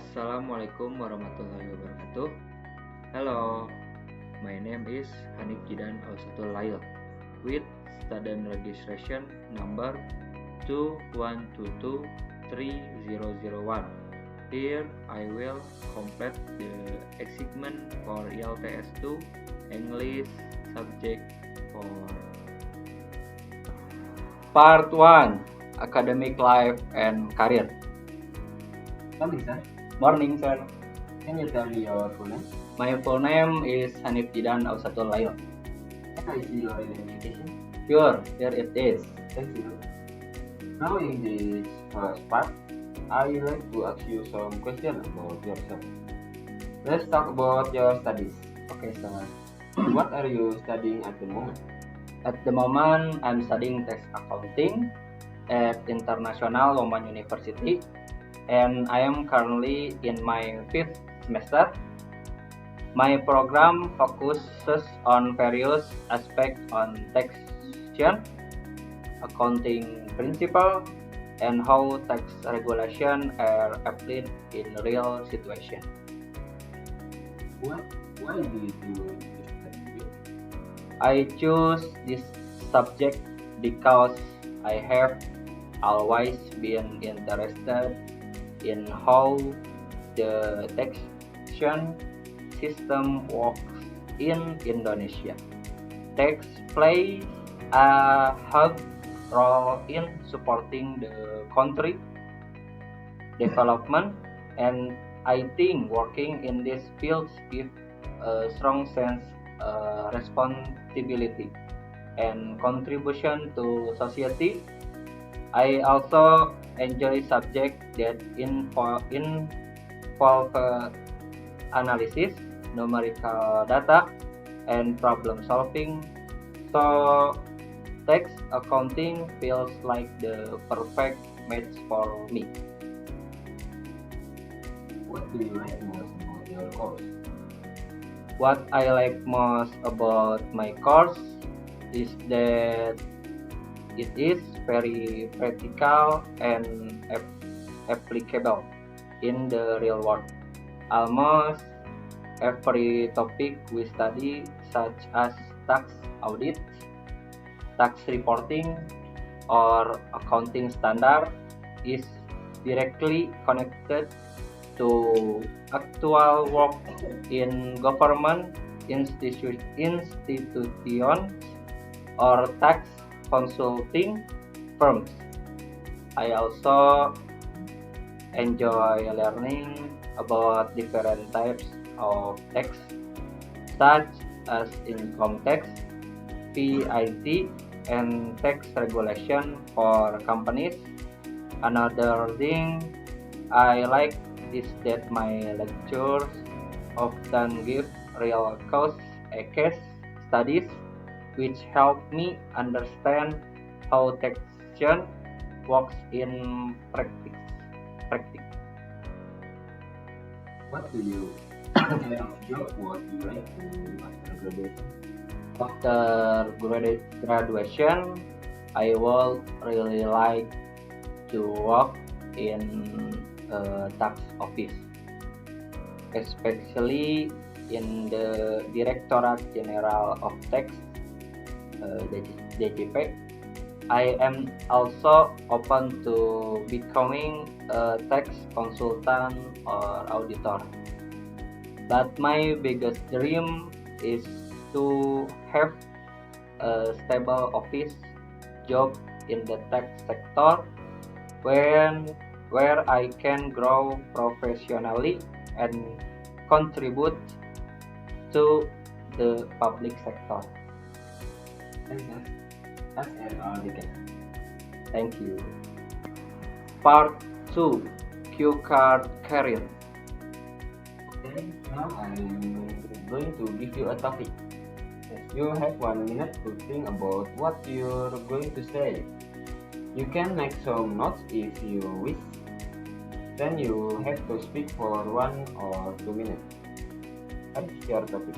Assalamualaikum warahmatullahi wabarakatuh. Hello, my name is Hanif Jidan Ausatul Lail with student registration number 212230001. Here I will complete the assignment for IELTS 2 English subject for Part 1 Academic Life and Career. Morning, sir. Morning, sir. Can you tell me your full name? My full name is Hanif Jidan Ausatul Lail. Can I see your identification? Sure, here it is. Thank you. Now in this first part, I would like to ask you some questions about yourself. Let's talk about your studies. Okay, sir. What are you studying at the moment? At the moment, I'm studying tax accounting at International Women University, and I am currently in my 5th semester. My program focuses on various aspects on taxation, accounting principle, and how tax regulation are applied in real situations. Why did you choose this subject? I choose this subject because I have always been interested in how the taxation system works in Indonesia. Tax plays a hug role in supporting the country development, and I think working in this field gives a strong sense of responsibility and contribution to society. I also enjoy subjects that involve analysis, numerical data, and problem solving. So tax accounting feels like the perfect match for me. What do you like most about your course? What I like most about my course is that it is very practical and applicable in the real world. Almost every topic we study, such as tax audit, tax reporting, or accounting standard, is directly connected to actual work in government institutions or tax consulting firms. I also enjoy learning about different types of tax, such as income tax, VAT, and tax regulation for companies. Another thing I like is that my lectures often give real case studies which help me understand how taxation works in practice. What kind of job would you like to do after graduation? After graduation, I would really like to work in a tax office, especially in the Directorate General of Tax, DJP. I am also open to becoming a tax consultant or auditor. But my biggest dream is to have a stable office job in the tax sector where I can grow professionally and contribute to the public sector. Thanks, sir. That's all we can. Thank you. Part 2 Q Card Career. Okay, now I'm going to give you a topic. You have 1 minute to think about what you're going to say. You can make some notes if you wish. Then you have to speak for 1 or 2 minutes. What is your topic?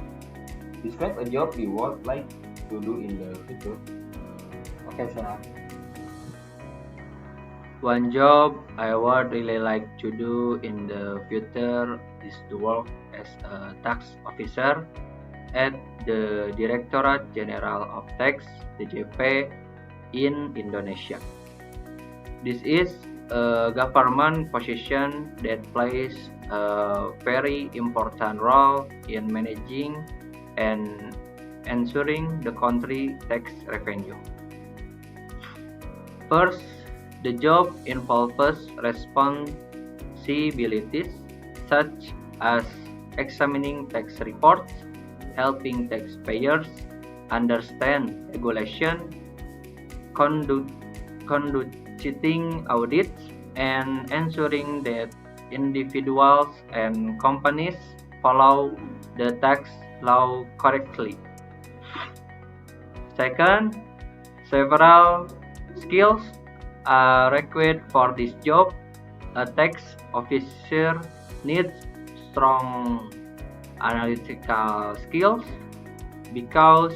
Describe a job you would like to do in the future. Okay, sir. One job I would really like to do in the future is to work as a tax officer at the Directorate General of Tax (DJP) in Indonesia. This is a government position that plays a very important role in managing and ensuring the country tax revenue. First, the job involves responsibilities such as examining tax reports, helping taxpayers understand regulation, conducting audits, and ensuring that individuals and companies follow the tax law correctly. Second, several skills are required for this job. A tax officer needs strong analytical skills because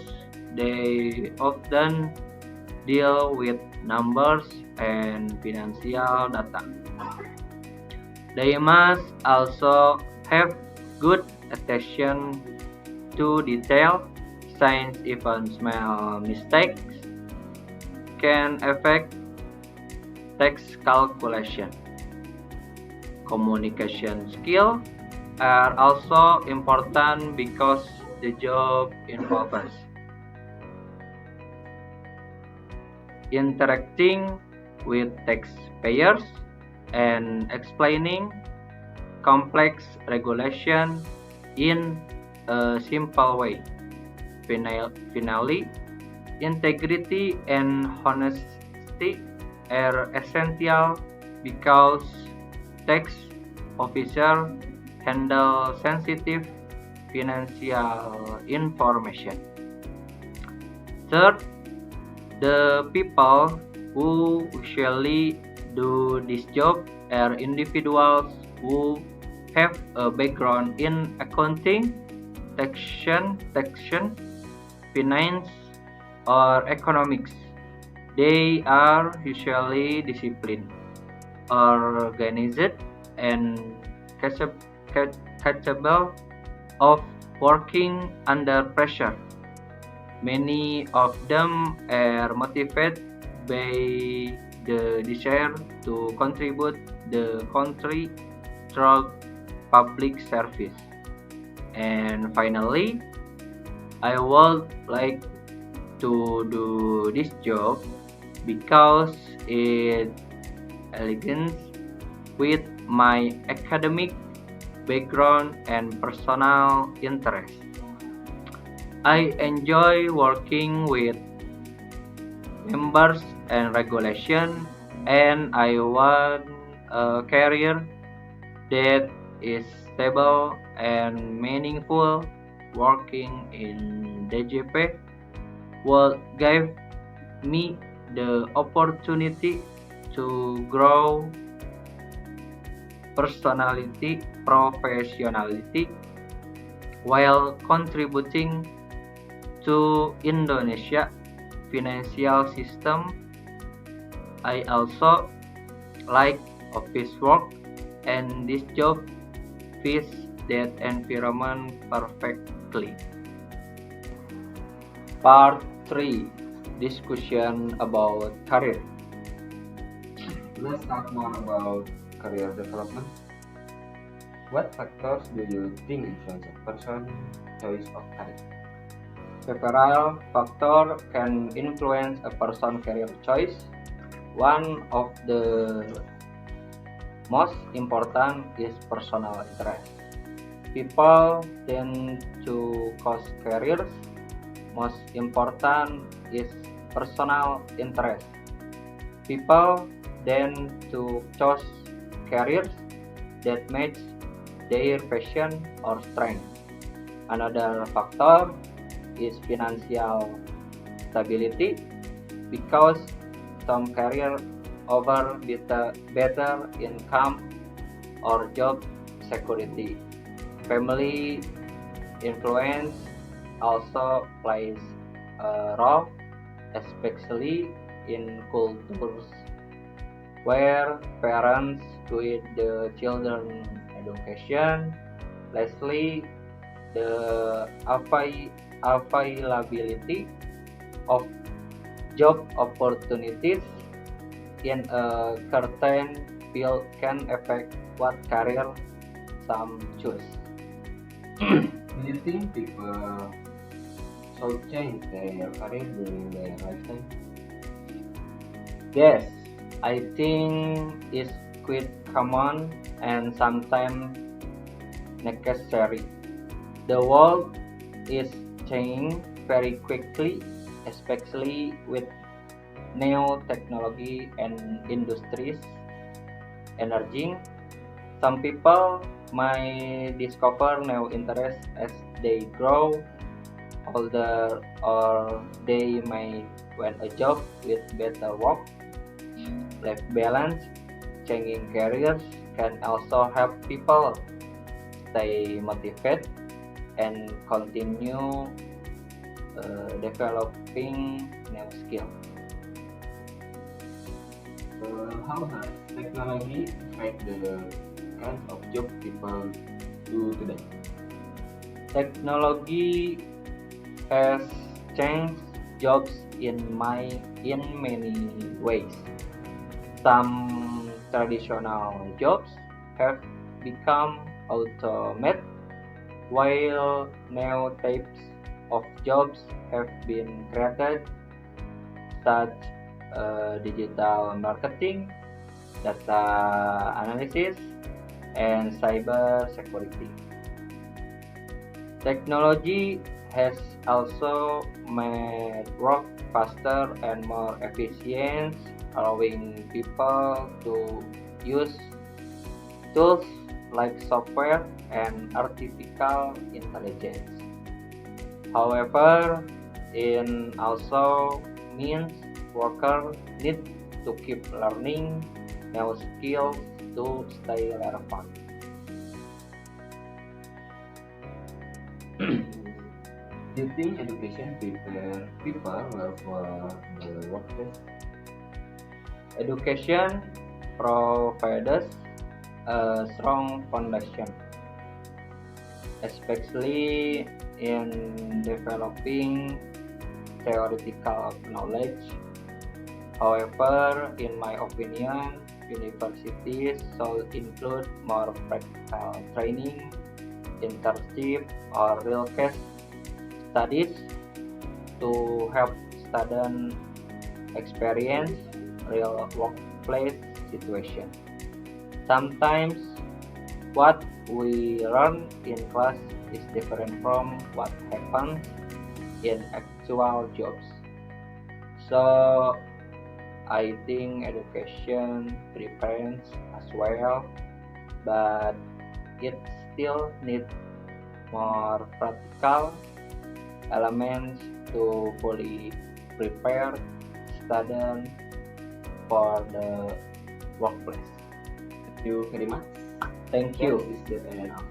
they often deal with numbers and financial data. They must also have good attention to detail, since even small mistakes can affect tax calculation. Communication skills are also important because the job involves interacting with taxpayers and explaining complex regulation in a simple way. Finally, integrity and honesty are essential because tax officers handle sensitive financial information. Third, the people who usually do this job are individuals who have a background in accounting, taxation, finance, or economics. They are usually disciplined, organized, and capable of working under pressure. Many of them are motivated by the desire to contribute the country through public service. And finally, I would like to do this job because it aligns with my academic background and personal interests. I enjoy working with members and regulation, and I want a career that is stable and meaningful. Working in DJP will give me the opportunity to grow professionality while contributing to Indonesia financial system. I also like office work, and this job fits that environment perfectly. Part 3, discussion about career. Let's talk more about career development. What factors do you think influence a person's choice of career? Several factors can influence a person's career choice. One of the most important is personal interest. People tend to choose careers. Most important is personal interest. People tend to choose careers that match their passion or strength. Another factor is financial stability, because some career offer better income or job security. Family influence also plays a role, especially in cultures where parents guide the children education. Lastly, the availability of job opportunities in a certain field can affect what career some choose. Do you think people should change their career during their lifetime? Yes, I think it's quite common and sometimes necessary. The world is changing very quickly, especially with new technology and industries emerging. Some people might discover new interests as they grow older, or they may want a job with better work-life balance. Changing careers can also help people stay motivated and continue developing new skills. How has technology affect the kinds of job people do today? Technology has changed jobs in many ways. Some traditional jobs have become automated, while new types of jobs have been created, such digital marketing, data analysis, and cyber security. Technology has also made work faster and more efficient, allowing people to use tools like software and artificial intelligence. However, it also means workers need to keep learning new skills to stay relevant. Do you think education prepare people well for the workplace? Education provides a strong foundation, especially in developing theoretical knowledge. However, in my opinion, universities should include more practical training, internship, or real case studies to help students experience real workplace situation. Sometimes what we learn in class is different from what happens in actual jobs. So I think education prepares as well, but it still needs more practical elements to fully prepare students for the workplace. Thank you very much. Thank That you. is the end of